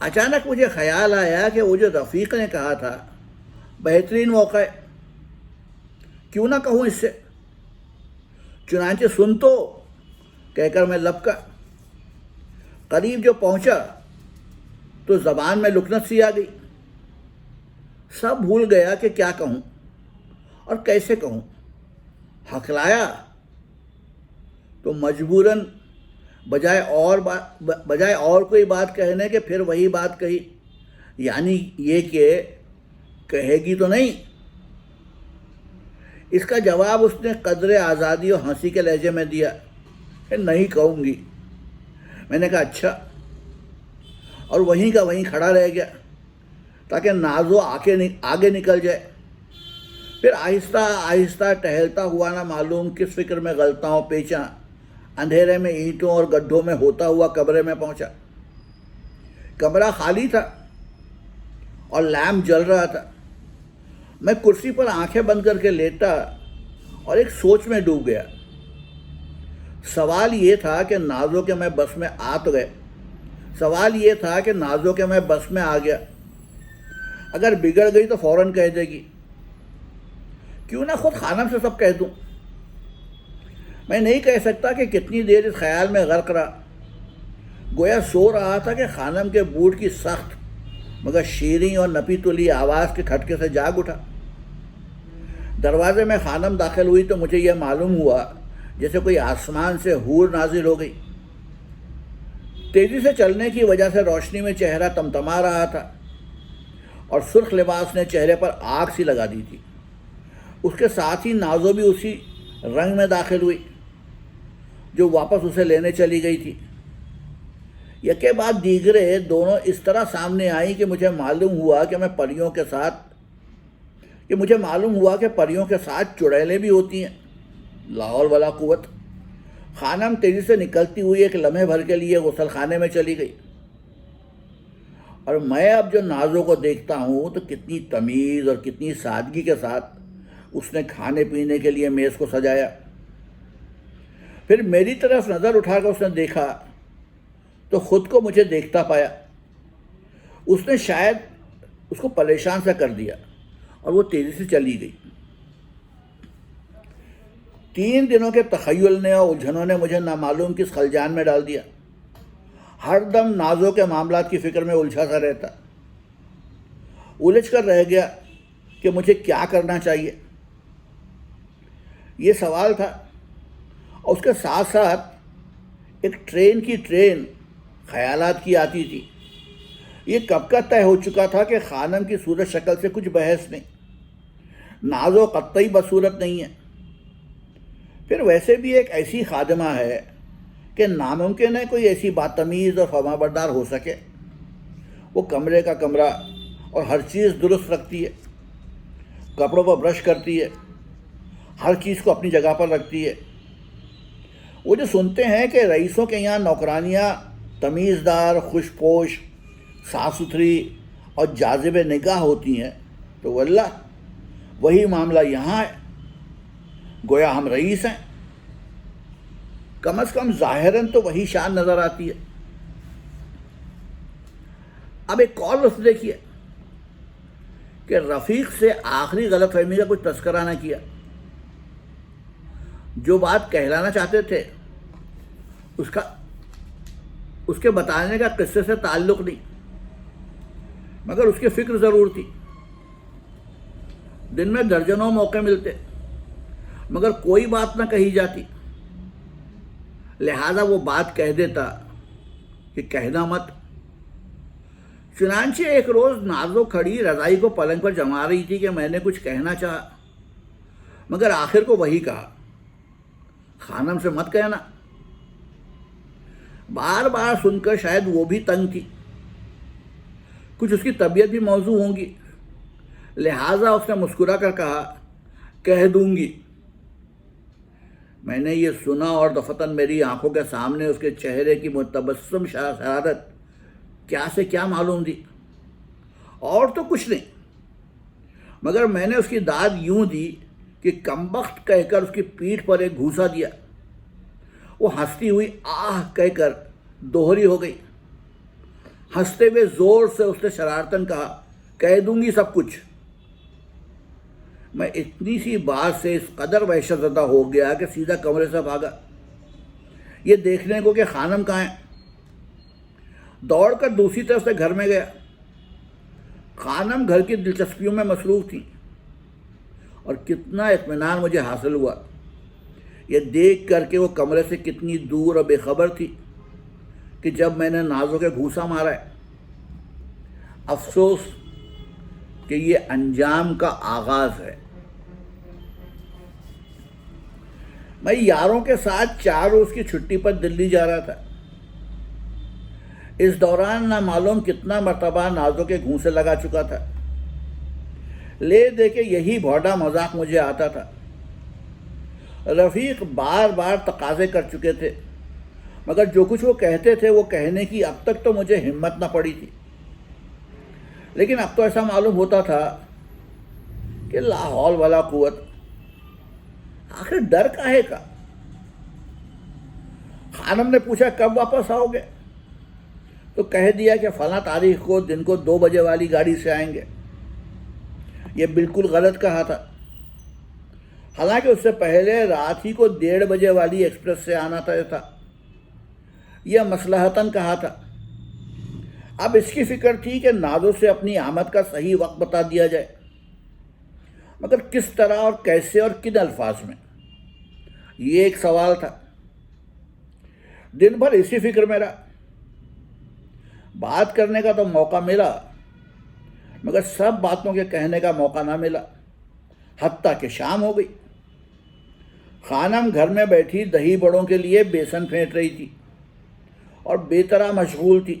اچانک مجھے خیال آیا کہ وہ جو رفیق نے کہا تھا بہترین موقع ہے، کیوں نہ کہوں اس سے۔ چنانچہ سن تو کہہ کر میں لپکا۔ قریب جو پہنچا تو زبان میں لکنت سی آ گئی، سب بھول گیا کہ کیا کہوں اور کیسے کہوں۔ ہکلایا تو مجبوراً بجائے اور کوئی بات کہنے کے پھر وہی بات کہی، یعنی یہ کہ کہے گی تو نہیں۔ اس کا جواب اس نے قدر آزادی اور ہنسی کے لہجے میں دیا کہ نہیں کہوں گی۔ میں نے کہا اچھا، اور وہیں کا وہیں کھڑا رہ گیا تاکہ نازو آگے نکل جائے۔ پھر آہستہ آہستہ ٹہلتا ہوا نہ معلوم کس فکر میں غلطاں و پیچاں اندھیرے میں اینٹوں اور گڈھوں میں ہوتا ہوا کمرے میں پہنچا۔ کمرہ خالی تھا اور لیمپ جل رہا تھا۔ میں کرسی پر آنکھیں بند کر کے لیٹا اور ایک سوچ میں ڈوب گیا۔ سوال یہ تھا کہ نازو کے میں بس میں آ تو گئے، سوال یہ تھا کہ نازو کے میں بس میں آ گیا، اگر بگڑ گئی تو فوراً کہہ دے گی، کیوں نہ خود خانم سے سب کہہ دوں۔ میں نہیں کہہ سکتا کہ کتنی دیر اس خیال میں غرق رہا، گویا سو رہا تھا کہ خانم کے بوٹ کی سخت مگر شیریں اور نپی تلی آواز کے کھٹکے سے جاگ اٹھا۔ دروازے میں خانم داخل ہوئی تو مجھے یہ معلوم ہوا جیسے کوئی آسمان سے حور نازل ہو گئی۔ تیزی سے چلنے کی وجہ سے روشنی میں چہرہ تمتما رہا تھا اور سرخ لباس نے چہرے پر آگ سی لگا دی تھی۔ اس کے ساتھ ہی نازو بھی اسی رنگ میں داخل ہوئی جو واپس اسے لینے چلی گئی تھی۔ یکے بعد دیگرے دونوں اس طرح سامنے آئیں کہ مجھے معلوم ہوا کہ پریوں کے ساتھ چڑیلیں بھی ہوتی ہیں۔ لا حول ولا قوت۔ خانم تیزی سے نکلتی ہوئی ایک لمحے بھر کے لیے غسل خانے میں چلی گئی، اور میں اب جو نازو کو دیکھتا ہوں تو کتنی تمیز اور کتنی سادگی کے ساتھ اس نے کھانے پینے کے لیے میز کو سجایا۔ پھر میری طرف نظر اٹھا کر اس نے دیکھا تو خود کو مجھے دیکھتا پایا۔ اس نے شاید اس کو پریشان سا کر دیا اور وہ تیزی سے چلی گئی۔ 3 دنوں کے تخیل نے اور الجھنوں نے مجھے نامعلوم کس خلجان میں ڈال دیا۔ ہر دم نازو کے معاملات کی فکر میں الجھا سا رہتا، الجھ کر رہ گیا کہ مجھے کیا کرنا چاہیے، یہ سوال تھا۔ اور اس کے ساتھ ساتھ ایک ٹرین کی ٹرین خیالات کی آتی تھی۔ یہ کب کا طے ہو چکا تھا کہ خانم کی صورت شکل سے کچھ بحث نہیں، نازو قطعی بصورت نہیں ہے، پھر ویسے بھی ایک ایسی خادمہ ہے کہ ناممکن ہے کوئی ایسی بدتمیز اور فرمانبردار ہو سکے۔ وہ کمرے کا کمرہ اور ہر چیز درست رکھتی ہے، کپڑوں پر برش کرتی ہے، ہر چیز کو اپنی جگہ پر رکھتی ہے۔ وہ جو سنتے ہیں کہ رئیسوں کے یہاں نوکرانیاں تمیزدار، خوش پوش، صاف ستھری اور جاذب نگاہ ہوتی ہیں، تو واللہ وہی معاملہ یہاں ہے، گویا ہم رئیس ہیں، کم از کم ظاہراً تو وہی شان نظر آتی ہے۔ اب ایک اور لفظ دیکھیے کہ رفیق سے آخری غلط فہمی کا کچھ تذکرہ نہ کیا۔ جو بات کہلانا چاہتے تھے اس کے بتانے کا قصے سے تعلق نہیں، مگر اس کی فکر ضرور تھی۔ دن میں درجنوں موقع ملتے مگر کوئی بات نہ کہی جاتی، لہذا وہ بات کہہ دیتا کہ کہنا مت۔ چنانچہ ایک روز نازو کھڑی رضائی کو پلنگ پر جما رہی تھی کہ میں نے کچھ کہنا چاہا، مگر آخر کو وہی کہا، خانم سے مت کہنا۔ بار بار سن کر شاید وہ بھی تنگ تھی، کچھ اس کی طبیعت بھی موضوع ہوں گی، لہٰذا اس نے مسکرا کر کہا، کہہ دوں گی۔ میں نے یہ سنا اور دفتن میری آنکھوں کے سامنے اس کے چہرے کی متبسم شرارت کیا سے کیا معلوم دی، اور تو کچھ نہیں، مگر میں نے اس کی داد یوں دی کہ کمبخت کہہ کر اس کی پیٹھ پر ایک گھوسا دیا۔ وہ ہنستی ہوئی آہ کہہ کر دوہری ہو گئی، ہنستے ہوئے زور سے اس نے شرارتاً کہا، کہہ دوں گی سب کچھ۔ میں اتنی سی بات سے اس قدر وحشت زدہ ہو گیا کہ سیدھا کمرے سے بھاگا، یہ دیکھنے کو کہ خانم کہاں ہے۔ دوڑ کر دوسری طرف سے گھر میں گیا۔ خانم گھر کی دلچسپیوں میں مصروف تھی، اور کتنا اطمینان مجھے حاصل ہوا یہ دیکھ کر کہ وہ کمرے سے کتنی دور اور بے خبر تھی کہ جب میں نے نازو کے گھوسا مارا ہے۔ افسوس کہ یہ انجام کا آغاز ہے۔ میں یاروں کے ساتھ 4 روز کی چھٹی پر دلی جا رہا تھا۔ اس دوران نہ معلوم کتنا مرتبہ نازو کے گھونسے لگا چکا تھا، لے دے کے یہی بھوڈا مذاق مجھے آتا تھا۔ رفیق بار بار تقاضے کر چکے تھے، مگر جو کچھ وہ کہتے تھے وہ کہنے کی اب تک تو مجھے ہمت نہ پڑی تھی۔ لیکن اب تو ایسا معلوم ہوتا تھا کہ لا حول ولا قوت، آخر ڈر کاہے کا؟ خانم نے پوچھا کب واپس آؤ گے؟ تو کہہ دیا کہ فلاں تاریخ کو دن کو 2 بجے والی گاڑی سے آئیں گے۔ یہ بالکل غلط کہا تھا، حالانکہ اس سے پہلے رات ہی کو 1:30 بجے والی ایکسپریس سے آنا طے تھا۔ یہ مصلحتاً کہا تھا۔ اب اس کی فکر تھی کہ نازو سے اپنی آمد کا صحیح وقت بتا دیا جائے، مگر کس طرح اور کیسے اور کن الفاظ میں، یہ ایک سوال تھا۔ دن بھر اسی فکر میں رہا۔ بات کرنے کا تو موقع ملا، مگر سب باتوں کے کہنے کا موقع نہ ملا، حتیٰ کہ شام ہو گئی۔ خانم گھر میں بیٹھی دہی بڑوں کے لیے بیسن پھینٹ رہی تھی اور بے طرح مشغول تھی۔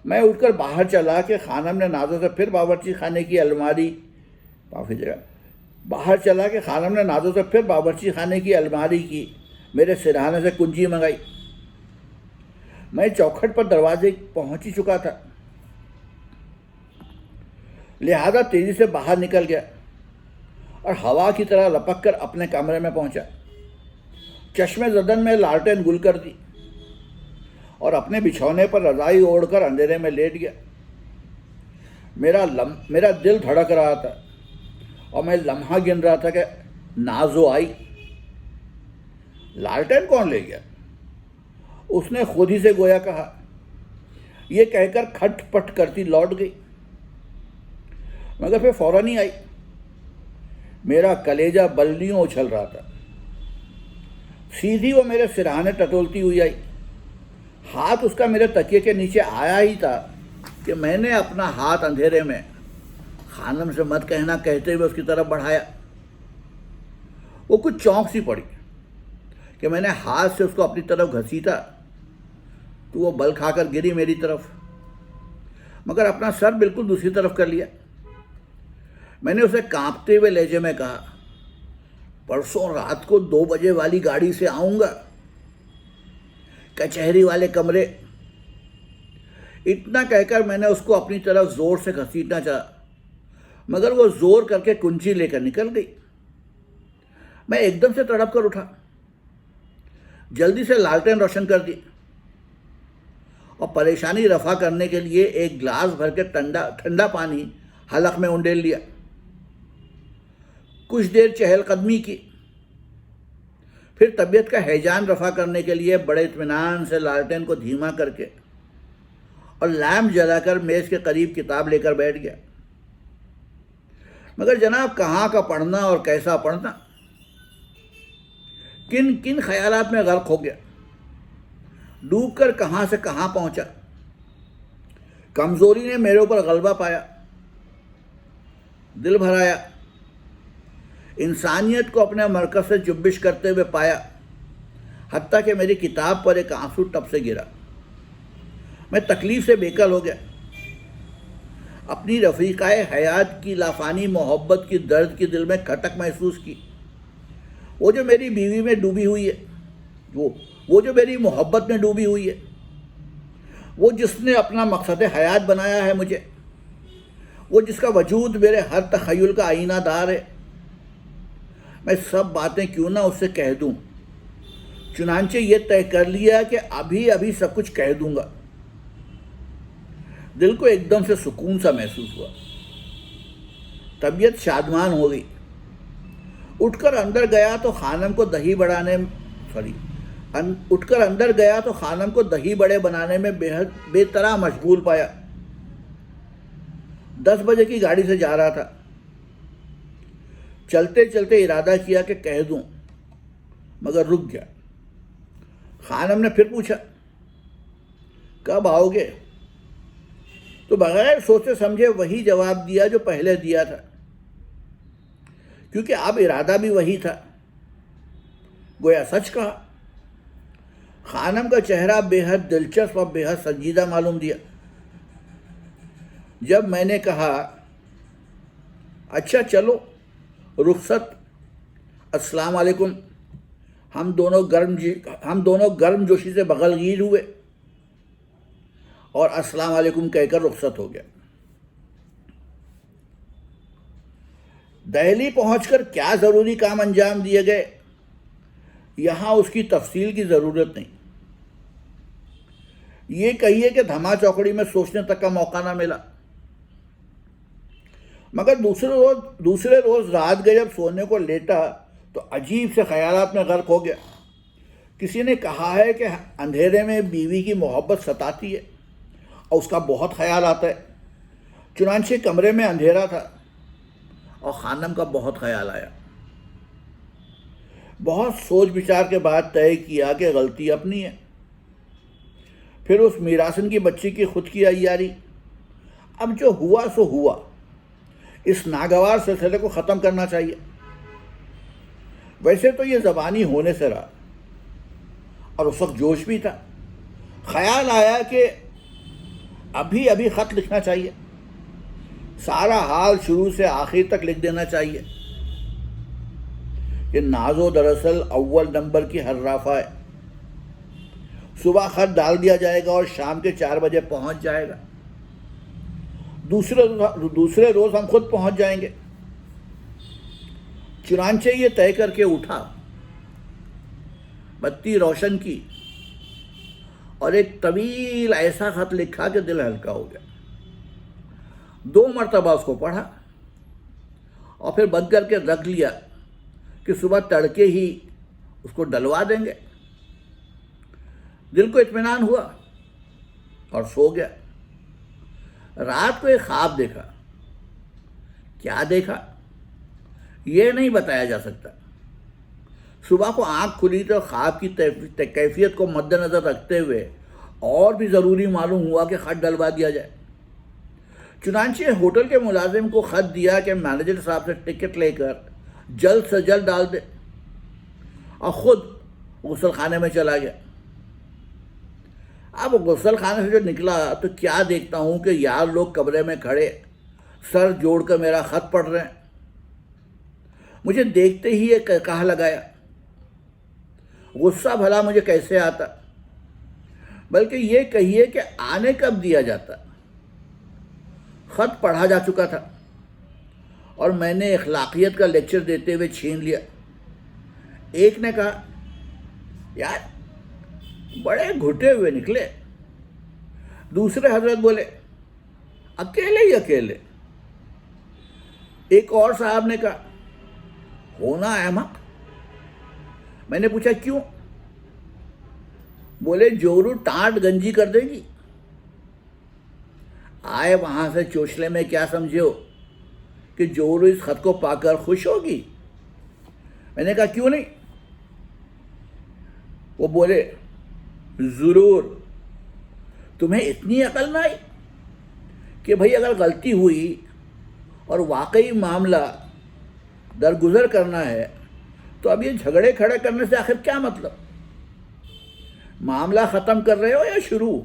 میں اٹھ کر باہر چلا کہ خانم نے نازو سے پھر باورچی خانے کی الماری کی میرے سرہانے سے کنجی منگائی۔ میں چوکھٹ پر دروازے پہنچ ہی چکا تھا، لہذا تیزی سے باہر نکل گیا اور ہوا کی طرح لپک کر اپنے کمرے میں پہنچا۔ چشمے زدن میں لالٹین گل کر دی اور اپنے بچھونے پر رضائی اوڑھ کر اندھیرے میں لیٹ گیا۔ میرا دل دھڑک رہا تھا اور میں لمحہ گن رہا تھا کہ نازو آئی۔ لالٹین کون لے گیا؟ اس نے خود ہی سے گویا کہا، یہ کہہ کر کھٹ پٹ کرتی لوٹ گئی، مگر پھر فوراً ہی آئی۔ میرا کلیجہ بلڈیوں اچھل رہا تھا۔ سیدھی وہ میرے سرہانے ٹٹولتی ہوئی آئی۔ ہاتھ اس کا میرے تکیے کے نیچے آیا ہی تھا کہ میں نے اپنا ہاتھ اندھیرے میں خانم سے مت کہنا کہتے ہوئے اس کی طرف بڑھایا۔ وہ کچھ چونک سی پڑی کہ میں نے ہاتھ سے اس کو اپنی طرف گھسیٹا تو وہ بل کھا کر گری میری طرف، مگر اپنا سر بالکل دوسری طرف کر لیا۔ میں نے اسے کانپتے ہوئے لہجے میں کہا، پرسوں رات کو 2 بجے والی گاڑی سے آؤں گا، کچہری والے کمرے۔ اتنا کہہ کر میں نے اس کو اپنی طرف زور سے گھسیٹنا چاہا، مگر وہ زور کر کے کنجی لے کر نکل گئی۔ میں ایک دم سے تڑپ کر اٹھا، جلدی سے لالٹین روشن کر دی اور پریشانی رفع کرنے کے لیے ایک گلاس بھر کے ٹھنڈا پانی حلق میں انڈیل لیا۔ کچھ دیر چہل قدمی کی، پھر طبیعت کا ہیجان رفع کرنے کے لیے بڑے اطمینان سے لالٹین کو دھیما کر کے اور لیمپ جلا کر میز کے قریب کتاب لے کر بیٹھ گیا۔ مگر جناب کہاں کا پڑھنا اور کیسا پڑھنا، کن کن خیالات میں غرق ہو گیا، ڈوب کر کہاں سے کہاں پہنچا۔ کمزوری نے میرے اوپر غلبہ پایا، دل بھر آیا، انسانیت کو اپنے مرکز سے جنبش کرتے ہوئے پایا، حتیٰ کہ میری کتاب پر ایک آنسو ٹپ سے گرا۔ میں تکلیف سے بےکل ہو گیا۔ اپنی رفیقائے حیات کی لافانی محبت کی درد کی دل میں کھٹک محسوس کی۔ وہ جو میری بیوی میں ڈوبی ہوئی ہے، وہ جو میری محبت میں ڈوبی ہوئی ہے، وہ جس نے اپنا مقصد حیات بنایا ہے مجھے، وہ جس کا وجود میرے ہر تخیل کا آئینہ دار ہے، میں سب باتیں کیوں نہ اس سے کہہ دوں۔ چنانچہ یہ طے کر لیا کہ ابھی سب کچھ کہہ دوں گا۔ دل کو ایک دم سے سکون سا محسوس ہوا، طبیعت شادمان ہو گئی۔ اٹھ کر اندر گیا تو خانم کو دہی بڑے بنانے میں بے طرح مشغول پایا۔ 10 بجے کی گاڑی سے جا رہا تھا۔ چلتے چلتے ارادہ کیا کہ کہہ دوں، مگر رک گیا۔ خانم نے پھر پوچھا، کب آؤ گے؟ تو بغیر سوچے سمجھے وہی جواب دیا جو پہلے دیا تھا، کیونکہ اب ارادہ بھی وہی تھا، گویا سچ کہا۔ خانم کا چہرہ بے حد دلچسپ اور بے حد سنجیدہ معلوم دیا۔ جب میں نے کہا، اچھا چلو رخصت، السلام علیکم، ہم دونوں گرم جوشی سے بغل گیر ہوئے اور السلام علیکم کہہ کر رخصت ہو گیا۔ دہلی پہنچ کر کیا ضروری کام انجام دیے گئے، یہاں اس کی تفصیل کی ضرورت نہیں۔ یہ کہیے کہ دھما چوکڑی میں سوچنے تک کا موقع نہ ملا۔ مگر دوسرے روز رات گئے جب سونے کو لیٹا تو عجیب سے خیالات میں غرق ہو گیا۔ کسی نے کہا ہے کہ اندھیرے میں بیوی کی محبت ستاتی ہے اور اس کا بہت خیال آتا ہے۔ چنانچہ کمرے میں اندھیرا تھا اور خانم کا بہت خیال آیا۔ بہت سوچ بچار کے بعد طے کیا کہ غلطی اپنی ہے۔ پھر اس میراسن کی بچی کی خود کی عیاری۔ اب جو ہوا سو ہوا، اس ناگوار سلسلے کو ختم کرنا چاہیے۔ ویسے تو یہ زبانی ہونے سے رہا اور اس وقت جوش بھی تھا۔ خیال آیا کہ ابھی خط لکھنا چاہیے، سارا حال شروع سے آخر تک لکھ دینا چاہیے۔ یہ نازو دراصل اول نمبر کی حرافہ ہے۔ صبح خط ڈال دیا جائے گا اور شام کے 4 بجے پہنچ جائے گا۔ دوسرے روز ہم خود پہنچ جائیں گے۔ چنانچہ یہ طے کر کے اٹھا، بتی روشن کی اور ایک طویل ایسا خط لکھا کہ دل ہلکا ہو گیا۔ 2 مرتبہ اس کو پڑھا اور پھر بند کر کے رکھ لیا کہ صبح تڑکے ہی اس کو ڈلوا دیں گے۔ دل کو اطمینان ہوا اور سو گیا۔ رات کو ایک خواب دیکھا۔ کیا دیکھا یہ نہیں بتایا جا سکتا۔ صبح کو آنکھ کھلی تو خواب کی کیفیت کو مد نظر رکھتے ہوئے اور بھی ضروری معلوم ہوا کہ خط ڈلوا دیا جائے۔ چنانچہ ہوٹل کے ملازم کو خط دیا کہ مینیجر صاحب سے ٹکٹ لے کر جلد سے جلد ڈال دے، اور خود غسل خانے میں چلا گیا۔ اب غسل خانے سے جو نکلا تو کیا دیکھتا ہوں کہ یار لوگ کمرے میں کھڑے سر جوڑ کر میرا خط پڑھ رہے ہیں۔ مجھے دیکھتے ہی یہ کہا لگایا، غصہ بھلا مجھے کیسے آتا، بلکہ یہ کہیے کہ آنے کب دیا جاتا۔ خط پڑھا جا چکا تھا اور میں نے اخلاقیت کا لیکچر دیتے ہوئے چھین لیا۔ ایک نے کہا، یار بڑے گھٹے ہوئے نکلے۔ دوسرے حضرت بولے، اکیلے ہی اکیلے۔ ایک اور صاحب نے کہا، ہونا احمق۔ میں نے پوچھا کیوں؟ بولے جورو ٹانٹ گنجی کر دے گی۔ آئے وہاں سے چوچلے میں کیا سمجھے ہو کہ جورو اس خط کو پا کر خوش ہوگی؟ میں نے کہا کیوں نہیں؟ وہ بولے، ضرور۔ تمہیں اتنی عقل نہ آئی کہ بھئی اگر غلطی ہوئی اور واقعی معاملہ درگزر کرنا ہے تو اب یہ جھگڑے کھڑے کرنے سے آخر کیا مطلب؟ معاملہ ختم کر رہے ہو یا شروع؟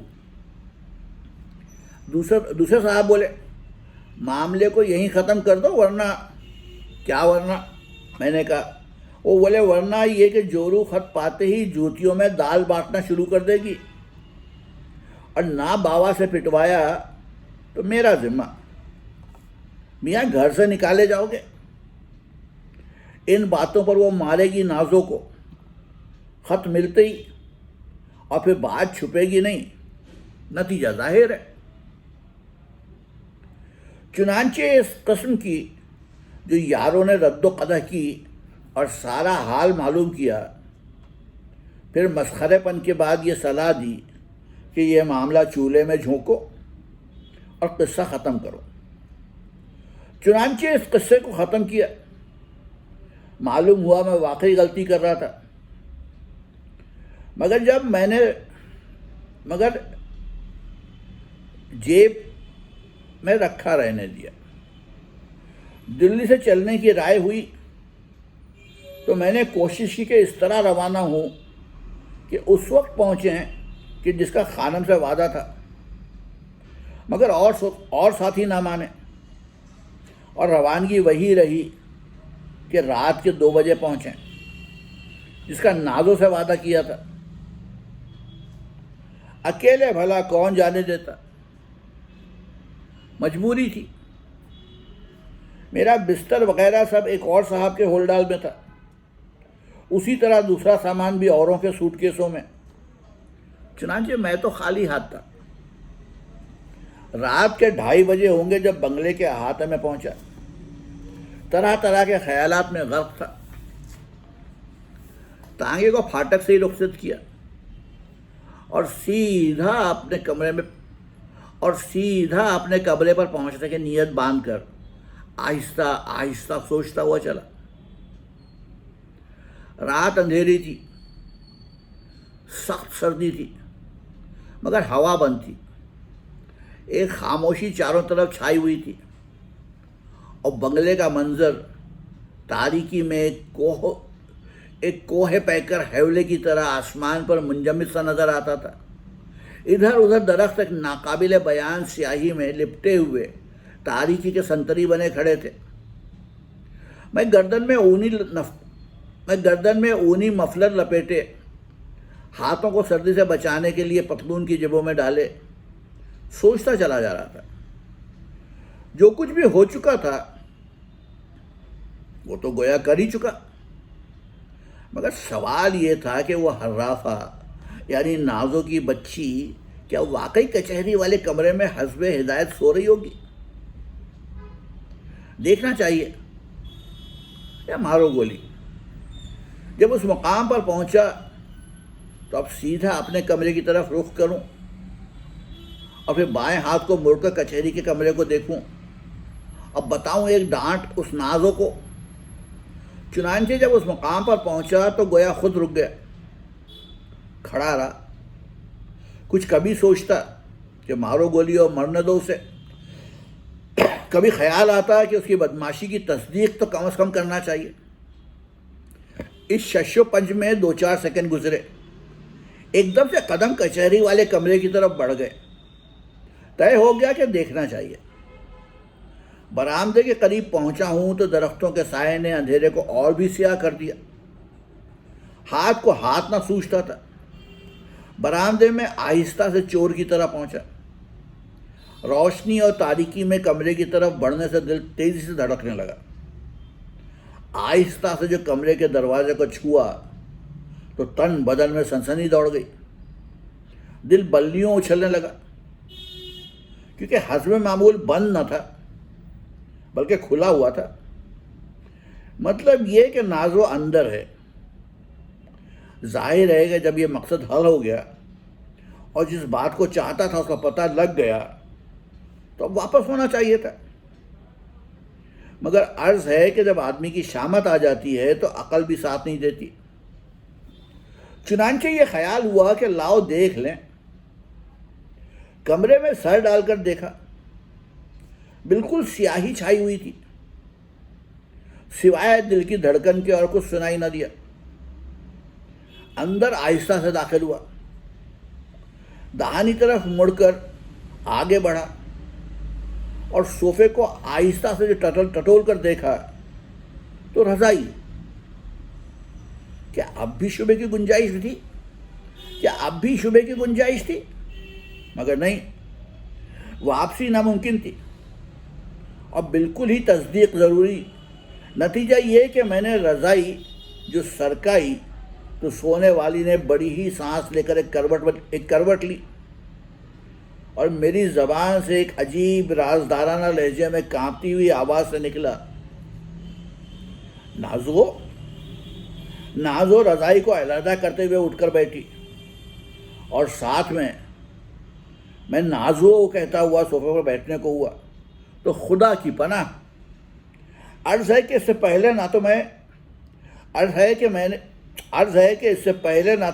دوسرے صاحب بولے، معاملے کو یہیں ختم کر دو، ورنہ کیا ورنہ؟ میں نے کہا، وہ بولے ورنہ یہ کہ جورو خط پاتے ہی جوتیوں میں دال بانٹنا شروع کر دے گی، اور نہ باوا سے پٹوایا تو میرا ذمہ۔ میاں گھر سے نکالے جاؤ گے۔ ان باتوں پر وہ مارے گی نازوں کو، خط ملتے ہی، اور پھر بات چھپے گی نہیں، نتیجہ ظاہر ہے۔ چنانچہ اس قسم کی جو یاروں نے رد و قدح کی اور سارا حال معلوم کیا، پھر مسخرے پن کے بعد یہ صلاح دی کہ یہ معاملہ چولہے میں جھونکو اور قصہ ختم کرو۔ چنانچہ اس قصے کو ختم کیا۔ معلوم ہوا میں واقعی غلطی کر رہا تھا، مگر جیب میں رکھا رہنے دیا۔ دلی سے چلنے کی رائے ہوئی تو میں نے کوشش کی کہ اس طرح روانہ ہوں کہ اس وقت پہنچیں کہ جس کا خانم سے وعدہ تھا، مگر اور ساتھی نہ مانے، اور روانگی وہی رہی کہ رات کے 2 بجے پہنچیں جس کا نازوں سے وعدہ کیا تھا۔ اکیلے بھلا کون جانے دیتا، مجبوری تھی۔ میرا بستر وغیرہ سب ایک اور صاحب کے ہول ڈال میں تھا، اسی طرح دوسرا سامان بھی اوروں کے سوٹ کیسوں میں۔ چنانچہ میں تو خالی ہاتھ تھا۔ رات کے 2:30 بجے ہوں گے جب بنگلے کے احاطے میں پہنچا۔ طرح طرح کے خیالات میں غرق تھا۔ تانگے کو پھاٹک سے ہی رخصت کیا اور سیدھا اپنے کمرے پر پہنچنے کی نیت باندھ کر آہستہ آہستہ سوچتا ہوا چلا۔ رات اندھیری تھی، سخت سردی تھی، مگر ہوا بند تھی۔ ایک خاموشی چاروں طرف چھائی ہوئی تھی، اور بنگلے کا منظر تاریکی میں ایک کوہ پیکر حیولے کی طرح آسمان پر منجمد سا نظر آتا تھا۔ ادھر ادھر درخت ایک ناقابل بیان سیاہی میں لپٹے ہوئے تاریکی کے سنتری بنے کھڑے تھے۔ میں گردن میں اونی مفلر لپیٹے، ہاتھوں کو سردی سے بچانے کے لیے پتلون کی جیبوں میں ڈالے سوچتا چلا جا رہا تھا۔ جو کچھ بھی ہو چکا تھا وہ تو گویا کر ہی چکا، مگر سوال یہ تھا کہ وہ حرافہ یعنی نازوں کی بچی کیا واقعی کچہری والے کمرے میں حسب ہدایت سو رہی ہوگی؟ دیکھنا چاہیے یا مارو گولی۔ جب اس مقام پر پہنچا تو اب سیدھا اپنے کمرے کی طرف رخ کروں اور پھر بائیں ہاتھ کو مڑ کر کچہری کے کمرے کو دیکھوں اور بتاؤں ایک ڈانٹ اس نازوں کو۔ چنانچہ جب اس مقام پر پہنچا تو گویا خود رک گیا، کھڑا رہا۔ کچھ کبھی سوچتا کہ مارو گولی اور مرنے دو اسے، کبھی خیال آتا کہ اس کی بدماشی کی تصدیق تو کم از کم کرنا چاہیے۔ اس شش و پنج میں 2-4 سیکنڈ گزرے، ایک دم سے قدم کچہری والے کمرے کی طرف بڑھ گئے۔ طے ہو گیا کہ دیکھنا چاہیے۔ برآمدے کے قریب پہنچا ہوں تو درختوں کے سائے نے اندھیرے کو اور بھی سیاہ کر دیا۔ ہاتھ کو ہاتھ نہ سوجتا تھا۔ برآمدے میں آہستہ سے چور کی طرح پہنچا۔ روشنی اور تاریکی میں کمرے کی طرف بڑھنے سے دل تیزی سے دھڑکنے لگا۔ آہستہ سے جو کمرے کے دروازے کو چھوا تو تن بدن میں سنسنی دوڑ گئی، دل بلیوں اچھلنے لگا، کیونکہ حسب معمول بند نہ تھا بلکہ کھلا ہوا تھا۔ مطلب یہ کہ نازو اندر ہے۔ ظاہر ہے کہ جب یہ مقصد حل ہو گیا اور جس بات کو چاہتا تھا اس کا پتہ لگ گیا تو اب واپس ہونا چاہیے تھا، مگر عرض ہے کہ جب آدمی کی شامت آ جاتی ہے تو عقل بھی ساتھ نہیں دیتی۔ چنانچہ یہ خیال ہوا کہ لاؤ دیکھ لیں۔ کمرے میں سر ڈال کر دیکھا، بالکل سیاہی چھائی ہوئی تھی، سوائے دل کی دھڑکن کے اور کچھ سنائی نہ دیا۔ اندر آہستہ سے داخل ہوا، دہانی طرف مڑ کر آگے بڑھا اور صوفے کو آہستہ سے جو ٹٹول کر دیکھا تو رضائی۔ کیا اب بھی شبے کی گنجائش تھی؟ مگر نہیں، واپسی ناممکن تھی اور بالکل ہی تصدیق ضروری۔ نتیجہ یہ کہ میں نے رضائی جو سرکائی تو سونے والی نے بڑی ہی سانس لے کر ایک کروٹ لی اور میری زبان سے ایک عجیب رازدارانہ لہجے میں کانپتی ہوئی آواز سے نکلا، نازو۔ نازو رضائی کو علیحدہ کرتے ہوئے اٹھ کر بیٹھی اور ساتھ میں نازو کہتا ہوا صوفے پر بیٹھنے کو ہوا تو خدا کی پناہ، عرض ہے کہ اس سے پہلے نہ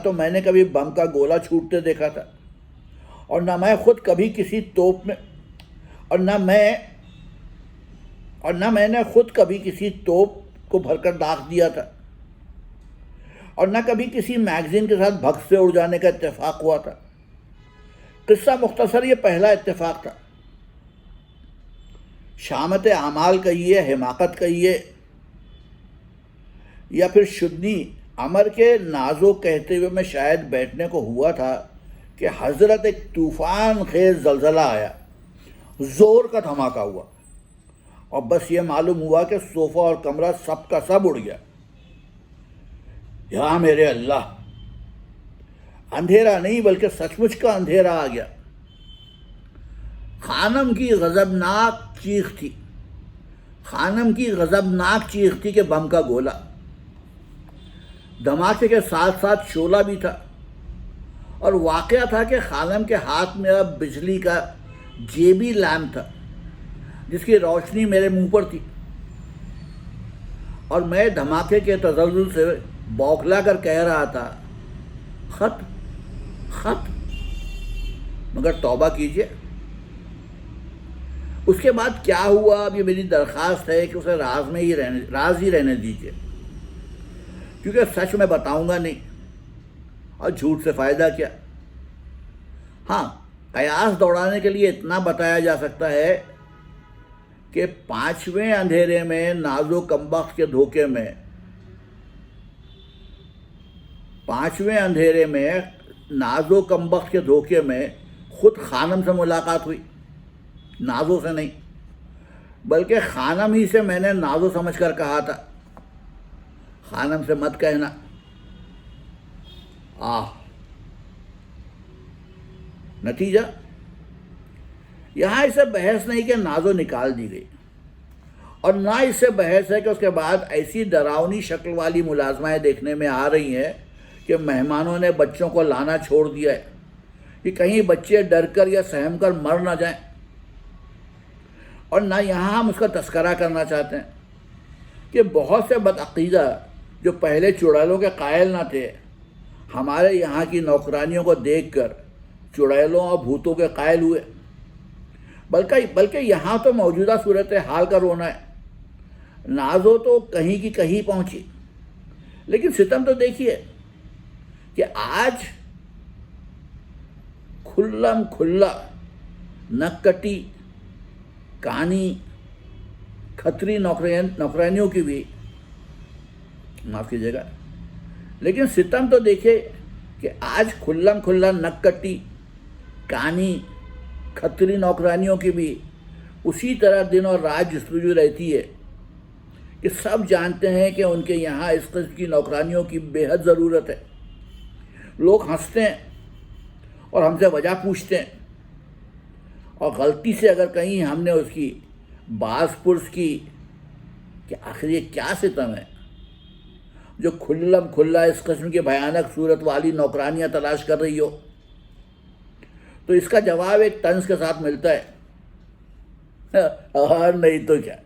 تو میں نے کبھی بم کا گولہ چھوٹتے دیکھا تھا، اور نہ میں خود کبھی کسی توپ میں اور نہ میں نے خود کبھی کسی توپ کو بھر کر داغ دیا تھا، اور نہ کبھی کسی میگزین کے ساتھ بھگ سے اڑ جانے کا اتفاق ہوا تھا۔ قصہ مختصر یہ پہلا اتفاق تھا۔ شامت اعمال کہیے، حماقت کہیے، یا پھر شدنی امر کے نازو کہتے ہوئے میں شاید بیٹھنے کو ہوا تھا کہ حضرت ایک طوفان خیز زلزلہ آیا، زور کا دھماکہ ہوا، اور بس یہ معلوم ہوا کہ صوفہ اور کمرہ سب کا سب اڑ گیا۔ یا میرے اللہ، اندھیرا نہیں بلکہ سچ مچ کا اندھیرا آ گیا۔ خانم کی غضبناک چیخ تھی کہ بم کا گولہ۔ دھماکے کے ساتھ ساتھ شعلہ بھی تھا، اور واقعہ تھا کہ خانم کے ہاتھ میں اب بجلی کا جیبی لیمپ تھا جس کی روشنی میرے منہ پر تھی، اور میں دھماکے کے تزلزل سے بوکھلا کر کہہ رہا تھا، خط مگر توبہ کیجئے۔ اس کے بعد کیا ہوا، اب یہ میری درخواست ہے کہ اسے راز ہی رہنے دیجئے، کیونکہ سچ میں بتاؤں گا نہیں، اور جھوٹ سے فائدہ کیا۔ ہاں، قیاس دوڑانے کے لیے اتنا بتایا جا سکتا ہے کہ پانچویں اندھیرے میں نازو کمبخت کے دھوکے میں خود خانم سے ملاقات ہوئی، نازو سے نہیں، بلکہ خانم ہی سے میں نے نازو سمجھ کر کہا تھا، خانم سے مت کہنا۔ نتیجہ یہاں اس سے بحث نہیں کہ نازو نکال دی گئی، اور نہ اس سے بحث ہے کہ اس کے بعد ایسی ڈراؤنی شکل والی ملازمائیں دیکھنے میں آ رہی ہیں کہ مہمانوں نے بچوں کو لانا چھوڑ دیا ہے کہ کہیں بچے ڈر کر یا سہم کر مر نہ جائیں، اور نہ یہاں ہم اس کا تذکرہ کرنا چاہتے ہیں کہ بہت سے بدعقیدہ جو پہلے چڑیلوں کے قائل نہ تھے، ہمارے یہاں کی نوکرانیوں کو دیکھ کر چڑیلوں اور بھوتوں کے قائل ہوئے۔ بلکہ یہاں تو موجودہ صورتحال کا رونا ہے۔ نازو تو کہیں کی کہیں پہنچی، لیکن ستم تو دیکھیے کہ آج کھلم کھلا نک کٹی کانی کھتری نوکرانیوں کی بھی، معاف کیجیے گا، لیکن ستم تو دیکھے کہ آج کھلم کھلا نک کٹی کانی کھتری نوکرانیوں کی بھی اسی طرح دن اور رات جستجو رہتی ہے کہ سب جانتے ہیں کہ ان کے یہاں اس قسم کی نوکرانیوں کی بے حد ضرورت ہے۔ لوگ ہنستے ہیں اور ہم سے وجہ پوچھتے ہیں، اور غلطی سے اگر کہیں ہم نے اس کی باز پرس کی کہ آخر یہ کیا ستم ہے جو کھلم کھلا اس قسم کی بھیانک صورت والی نوکرانیاں تلاش کر رہی ہو، تو اس کا جواب ایک طنز کے ساتھ ملتا ہے، اور نہیں تو کیا،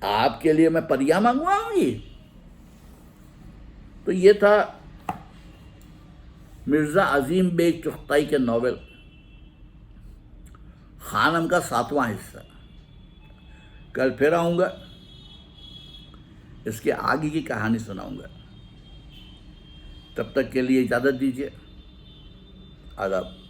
آپ کے لیے میں پریاں منگواؤں گی۔ تو یہ تھا مرزا عظیم بیگ چغتائی کے ناول خانم کا 7واں حصہ۔ کل پھر آؤں گا، اس کے آگے کی کہانی سناؤں گا۔ تب تک کے لیے اجازت دیجیے، آداب۔